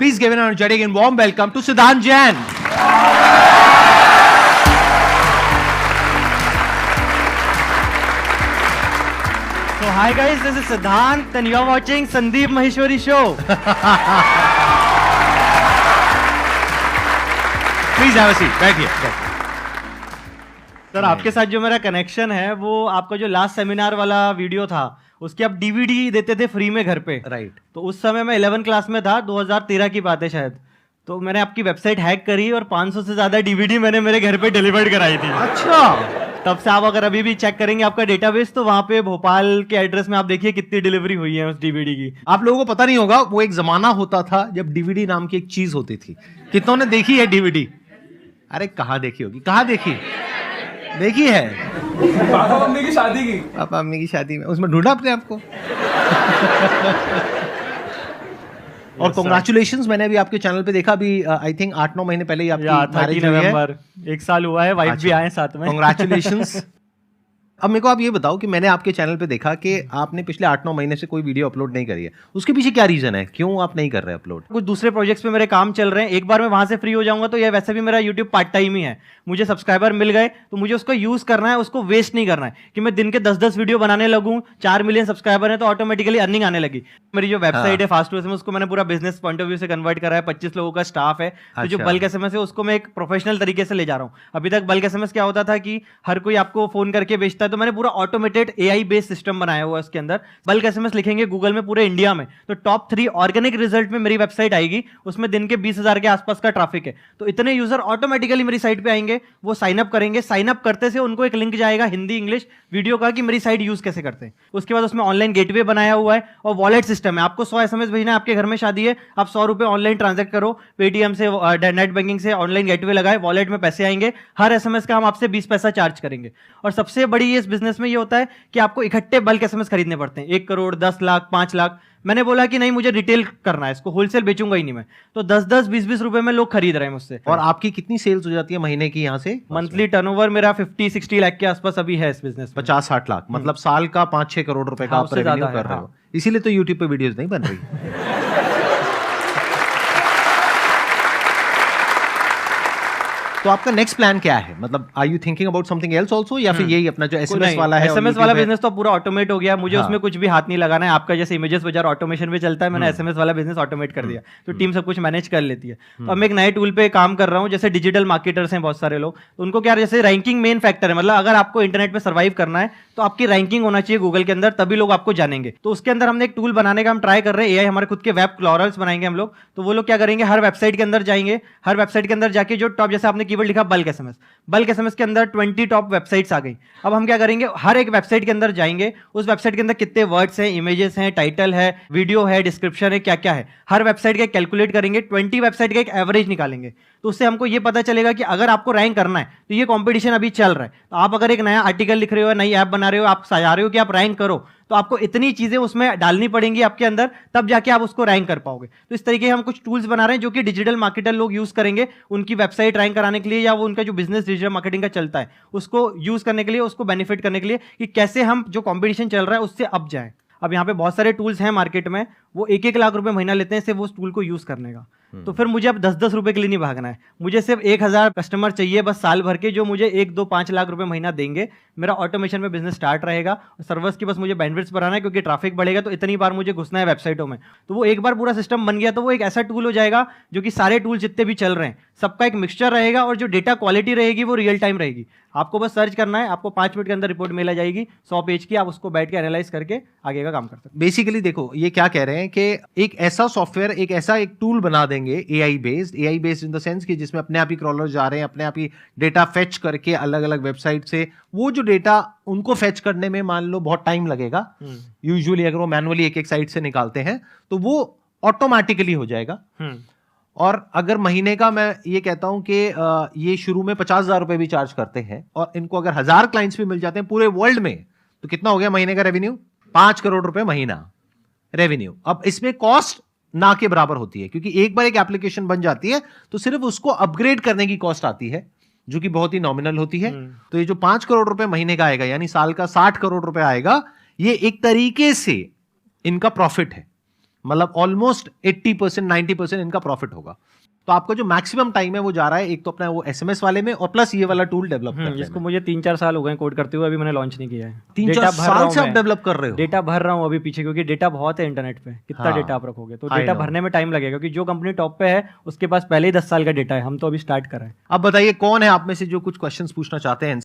Please give an energetic and warm welcome to Siddhant Jain. So hi guys, this is Siddhant and you're watching Sandeep Maheshwari Show. Please have a seat. बैठिए. Sir आपके साथ जो मेरा connection है वो आपका जो last seminar वाला वीडियो था उसकी आप डीवीडी देते थे फ्री में घर पे. राइट. तो उस समय मैं 11 क्लास में था, 2013 की बात है शायद. तो मैंने आपकी वेबसाइट हैक करी और 500 से ज्यादा डीवीडी मैंने मेरे घर पे डिलीवर्ड कराई थी. अच्छा. तब से आप अगर अभी भी चेक करेंगे आपका डेटाबेस तो वहां पे भोपाल के एड्रेस में आप देखिए कितनी डिलीवरी हुई है उस डीवीडी की. आप लोगों को पता नहीं होगा, वो एक जमाना होता था जब डीवीडी नाम की एक चीज होती थी. कितनों ने देखी है डीवीडी? अरे कहाँ देखी होगी, कहाँ देखी है? पापा मम्मी की शादी की. पापा मम्मी की शादी में उसमें ढूंढा अपने आपको. और कॉन्ग्रेचुलेशंस, मैंने अभी आपके चैनल पे देखा, अभी आई थिंक 8-9 महीने पहले ही आपकी मैरिज हुई है. एक साल हुआ है, वाइफ भी आए साथ में. कॉन्ग्रेचुलेशंस. अब मेरे को आप ये बताओ कि मैंने आपके चैनल पे देखा कि आपने पिछले 8-9 महीने से कोई वीडियो अपलोड नहीं करी है. उसके पीछे क्या रीजन है, क्यों आप नहीं कर रहे अपलोड? कुछ दूसरे प्रोजेक्ट्स पे मेरे काम चल रहे हैं. एक बार मैं वहां से फ्री हो जाऊंगा तो ये वैसे भी मेरा यूट्यूब पार्ट टाइम ही है. मुझे सब्सक्राइबर मिल गए तो मुझे उसको यूज करना है, उसको वेस्ट नहीं करना है कि मैं दिन के 10-10 वीडियो बनाने लगूं. 4 मिलियन सब्सक्राइबर है तो ऑटोमेटिकली अर्निंग आने लगी. मेरी जो वेबसाइट है फास्ट में उसको मैंने पूरा बिजनेस पॉइंट ऑफ व्यू से कन्वर्ट करा है. 25 लोगों का स्टाफ है. तो जो बल्क एसएमएस है उसको मैं एक प्रोफेशनल तरीके से ले जा रहा हूँ. अभी तक बल्क एसएमएस क्या होता था कि हर कोई आपको फोन करके बेचता है, तो मैंने पूरा ऑटोमेटेड AI बेस्ड सिस्टम बनाया हुआ है. इसके अंदर बल्क एसएमएस लिखेंगे गूगल में पूरे इंडिया में तो टॉप 3 ऑर्गेनिक रिजल्ट में मेरी वेबसाइट आएगी. उसमें दिन के 20,000 के आसपास का ट्रैफिक है. तो इतने यूजर ऑटोमेटिकली मेरी साइट पे आएंगे, वो साइन अप करेंगे. साइन अप करते से उनको एक लिंक जाएगा हिंदी इंग्लिश वीडियो का कि मेरी साइट यूज कैसे करते हैं. उसके बाद उसमें ऑनलाइन गेटवे बनाया हुआ है और वॉलेट सिस्टम है. आपको 100 SMS भेजना है, आपके घर में शादी है, आप 100 रुपए ऑनलाइन ट्रांजेक्ट करो पेटीएम से, नेट बैंकिंग से, ऑनलाइन गेटवे लगाए, वॉलेट में पैसे आएंगे. हर SMS का हम आपसे 20 पैसा चार्ज करेंगे. और सबसे बड़ी इस बिजनेस में ये होता है कि आपको इकट्ठे बल्क SMS खरीदने पड़ते हैं. 1 करोड़, 10 लाख, 5 लाख. मैंने बोला कि नहीं, मुझे रिटेल करना है, इसको होलसेल बेचूंगा ही नहीं मैं. तो 10-10, 20-20 रुपए में लोग खरीद रहे हैं मुझसे. और आपकी कितनी सेल्स हो जाती है महीने की यहाँ से? मंथली टर्नओवर मेरा 50-60 लाख के आसपास अभी है इस बिजनेस में. 50-60 लाख, मतलब साल का 5-6 करोड़ रुपए का आप रेवेन्यू कर रहे हो. इसीलिए तो यूट्यूब पे वीडियोस नहीं बन रही. तो आपका नेक्स्ट प्लान क्या है? मतलब are you thinking about something else also, या फिर यही अपना जो एसएमएस वाला है? एसएमएस वाला बिजनेस तो पूरा ऑटोमेट हो गया. मुझे उसमें कुछ भी हाथ नहीं लगाना है. आपका जैसे इमेजेस बाजार ऑटोमेशन में चलता है, मैंने एसएमएस वाला बिजनेस ऑटोमेट कर दिया. तो टीम सब कुछ मैनेज कर लेती है. तो अब मैं एक नए टूल पे काम कर रहा हूँ. जैसे डिजिटल मार्केटर्स हैं बहुत सारे लोग, तो उनको क्या, जैसे रैंकिंग मेन फैक्टर है. मतलब अगर आपको इंटरनेट पे सर्वाइव करना है तो आपकी रैंकिंग होना चाहिए गूगल के अंदर, तभी लोग आपको जानेंगे. तो उसके अंदर हमने एक टूल बनाने का हम ट्राई कर रहे हैं. एआई हमारे खुद के वेब क्लॉरल्स बनाएंगे हम लोग. तो वो लोग क्या करेंगे, हर वेबसाइट के अंदर जाएंगे, हर वेबसाइट के अंदर जाके जो टॉप, जैसे आपने कीवर्ड लिखा बल्क एसएमएस के अंदर 20 टॉप वेबसाइट्स आ गई. अब हम क्या करेंगे, हर एक वेबसाइट के अंदर जाएंगे, उस वेबसाइट के अंदर कितने वर्ड्स हैं, इमेजेस हैं, टाइटल है, वीडियो है, डिस्क्रिप्शन है, क्या क्या है, हर वेबसाइट का कैलकुलेट करेंगे. 20 वेबसाइट का एक एवरेज निकालेंगे. तो उससे हमको ये पता चलेगा कि अगर आपको रैंक करना है तो ये कंपटीशन अभी चल रहा है. तो आप अगर एक नया आर्टिकल लिख रहे हो, नई ऐप बना रहे हो, आप चाह रहे हो कि आप रैंक करो, तो आपको इतनी चीजें उसमें डालनी पड़ेंगी आपके अंदर, तब जाके आप उसको रैंक कर पाओगे. तो इस तरीके हम कुछ टूल्स बना रहे हैं जो कि डिजिटल मार्केटर लोग यूज करेंगे उनकी वेबसाइट रैंक कराने के लिए, या वो उनका जो बिजनेस डिजिटल मार्केटिंग का चलता है उसको यूज करने के लिए, उसको बेनिफिट करने के लिए कि कैसे हम जो कंपटीशन चल रहा है उससे अब जाएं. अब यहाँ पे बहुत सारे टूल्स हैं मार्केट में, वो 1-1 लाख रुपए महीना लेते हैं सिर्फ वो टूल को यूज करने का. तो फिर मुझे अब 10-10 रुपए के लिए नहीं भागना है. मुझे सिर्फ 1000 कस्टमर चाहिए बस साल भर के, जो मुझे 1-2-5 लाख रुपए महीना देंगे. मेरा ऑटोमेशन में बिजनेस स्टार्ट रहेगा. सर्वर्स की बस मुझे बैंडविड्थ बढ़ाना है, क्योंकि ट्रैफिक बढ़ेगा तो इतनी बार मुझे घुसना है वेबसाइटों में. तो वो एक बार पूरा सिस्टम बन गया तो वो एक ऐसा टूल हो जाएगा जो कि सारे टूल जितने भी चल रहे हैं सबका एक मिक्सचर रहेगा, और जो डेटा क्वालिटी रहेगी वो रियल टाइम रहेगी. आपको बस सर्च करना है, आपको 5 मिनट के अंदर रिपोर्ट मिल जाएगी 100 पेज की. आप उसको बैठ के एनालाइज करके आगे का काम कर सकते हैं. बेसिकली देखो, ये क्या कह रहे हैं कि एक ऐसा सॉफ्टवेयर, एक ऐसा एक टूल बना देंगे AI based in the sense कि जिसमें अपने आप ही क्रॉलर जा रहे हैं, अपने आप ही डेटा फेच करके अलग अलग वेबसाइट से, वो जो डेटा उनको फेच करने में मान लो बहुत टाइम लगेगा. यूजुअली अगर वो मैनुअली एक साइट से निकालते हैं तो वो ऑटोमेटिकली हो जाएगा. और अगर महीने का मैं ये कहता हूं कि ये शुरू में 50,000 रुपए भी चार्ज करते हैं, और इनको अगर 1000 क्लाइंट्स भी मिल जाते हैं पूरे वर्ल्ड में, तो कितना हो गया महीने का रेवेन्यू? 5 करोड़ रुपए महीना रेवेन्यू. अब इसमें कॉस्ट ना के बराबर होती है, क्योंकि एक बार एक एप्लीकेशन बन जाती है तो सिर्फ उसको अपग्रेड करने की कॉस्ट आती है, जो कि बहुत ही नॉमिनल होती है. तो ये जो 5 करोड़ रुपए महीने का आएगा, यानी साल का 60 करोड़ रुपए आएगा, ये एक तरीके से इनका प्रॉफिट है. मतलब ऑलमोस्ट 80% 90% इनका प्रॉफिट होगा। तो आपका जो मैक्सिमम टाइम है वो जा रहा है एक तो अपना वो एसएमएस वाले में और प्लस ये वाला टूल डेवलप करने जिसको में। मुझे 3-4 साल हो गए कोड करते हुए, अभी मैंने लॉन्च नहीं किया है। 3-4 डेटा भर रहा साल हूं से आप मैं। डेवलप कर रहे हो। डेटा भर रहा हूँ अभी पीछे, क्योंकि डेटा बहुत है इंटरनेट पे, कितना हाँ, डेटा आप रखोगे, तो I डेटा know। भरने में टाइम लगेगा, क्योंकि जो कंपनी टॉप पे है उसके पास पहले ही 10 साल का डेटा है, हम तो अभी स्टार्ट कर रहे हैं। अब बताइए कौन है आप में से जो कुछ क्वेश्चंस पूछना चाहते हैं